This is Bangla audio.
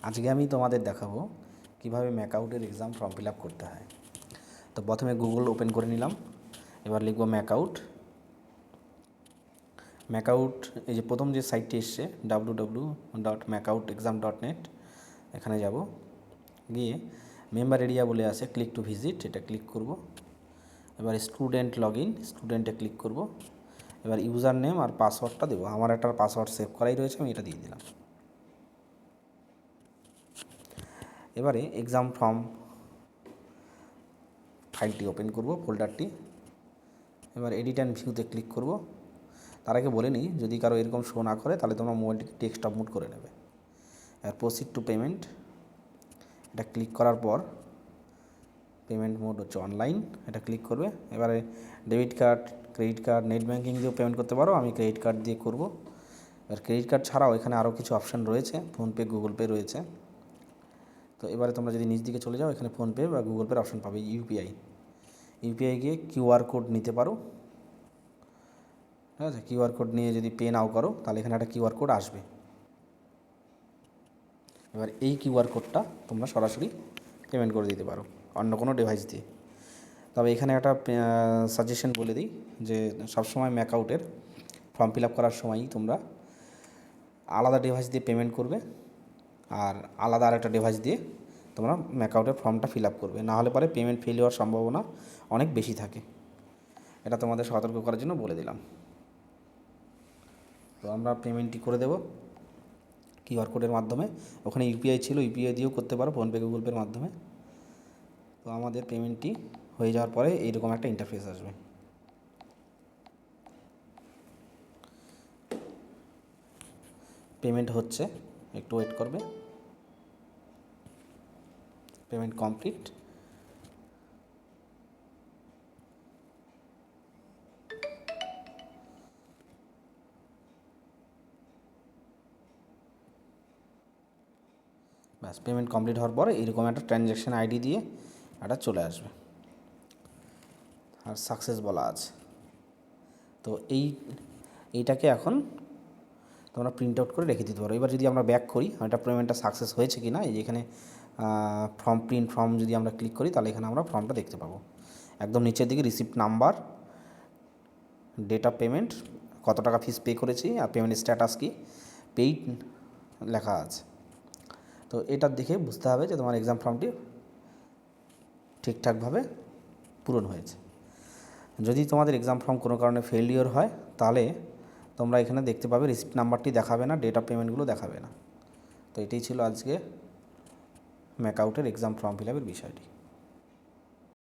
আজকে আমি তোমাদের দেখাবো কিভাবে ম্যাকআউটের এক্সাম ফর্ম ফিল আপ করতে হয়। তো প্রথমে গুগল ওপেন করে নিলাম, এবার লিখব ম্যাকআউট। এই যে প্রথম যে সাইটটি এসছে www.macoutexam.net, এখানে যাব, গিয়ে মেম্বার এরিয়া বলে আছে ক্লিক টু ভিজিট, এটা ক্লিক করব। এবার স্টুডেন্ট লগ ইন, স্টুডেন্টে ক্লিক করব। এবার ইউজার নেম আর পাসওয়ার্ডটা দেবো, আমার একটা পাসওয়ার্ড সেভ করাই রয়েছে, আমি এটা দিয়ে দিলাম। এবারে এক্সাম ফর্ম ফাইলটি ওপেন করব, ফোল্ডারটি। এবার এডিট অ্যান্ড ভিউতে ক্লিক করব। তার আগে বলে নিই, যদি কারো এরকম শো না করে তাহলে তোমরা মোবাইলটিকে ডেস্কটপ মোড করে নেবে। আর প্রসিড টু পেমেন্ট, এটা ক্লিক করার পর পেমেন্ট মোড হচ্ছে অনলাইন, এটা ক্লিক করবে। এবারে debit card, credit card, net banking দিয়েও পেমেন্ট করতে পারো, আমি ক্রেডিট কার্ড দিয়ে করব। এবার ক্রেডিট কার্ড ছাড়াও এখানে আরও কিছু অপশান রয়েছে, ফোনপে, গুগল পে রয়েছে। তো এবারে তোমরা যদি নিচ দিকে চলে যাও, এখানে ফোনপে বা গুগল পের অপশান পাবে। ইউপিআই গিয়ে কিউআর কোড নিতে পারো, ঠিক আছে। কিউআর কোড নিয়ে যদি পে নাও করো তাহলে এখানে একটা কিউআর কোড আসবে। এবার এই কিউআর কোডটা তোমরা সরাসরি পেমেন্ট করে দিতে পারো অন্য কোনো ডিভাইস দিয়ে। তবে এখানে একটা সাজেশন বলে দিই যে সবসময় ম্যাকআউটের ফর্ম ফিল আপ করার সময়ই তোমরা আলাদা ডিভাইস দিয়ে পেমেন্ট করবে, আর আলাদা আরেকটা ডিভাইস দিয়ে তোমরা ম্যাকআউটের ফর্মটা ফিল আপ করবে, না হলে পরে পেমেন্ট ফেল হওয়ার সম্ভাবনা অনেক বেশি থাকে। এটা তোমাদের সতর্ক করার জন্য বলে দিলাম। তো আমরা পেমেন্টটি করে দেব কিউআর কোডের মাধ্যমে। ওখানে ইউপিআই ছিল, ইউপিআই দিয়েও করতে পারো, ফোনপে, গুগল পের মাধ্যমে। তো আমাদের পেমেন্টটি হয়ে যাওয়ার পরে এইরকম একটা ইন্টারফেস আসবে। পেমেন্ট হচ্ছে, একটু ওয়েট করবে। Payment complete. ব্যাস, পেমেন্ট কমপ্লিট হওয়ার পরে এইরকম একটা ট্রানজ্যাকশান আইডি দিয়ে এটা চলে আসবে, আর সাকসেস বলা আছে। তো এইটাকে এখন তোমরা প্রিন্ট আউট করে রেখে দিতে পারো। এবার যদি আমরা ব্যাক করি, এটা পেমেন্টটা সাকসেস হয়েছে কি না, এই যে এখানে প্রিন্ট ফর্ম যদি আমরা ক্লিক করি তাহলে এখানে আমরা ফর্মটা দেখতে পাবো। একদম নিচের দিকে receipt number, date of payment, কত টাকা ফিস পে করেছি, আর পেমেন্ট স্ট্যাটাস কি, পেইড লেখা আছে। তো এটা দেখে বুঝতে হবে যে তোমার এক্সাম ফর্মটি ঠিকঠাকভাবে পূরণ হয়েছে। যদি তোমাদের এক্সাম ফর্ম কোনো কারণে ফেলিওর হয় তাহলে তোমরা এখানে দেখতে পাবে রিসিপ্ট নাম্বারটি দেখাবে না, ডেট অফ পেমেন্টগুলো দেখাবে না। তো এটাই ছিল আজকে ম্যাকআউটের এক্সাম ফর্ম ফিল আপের বিষয়টি।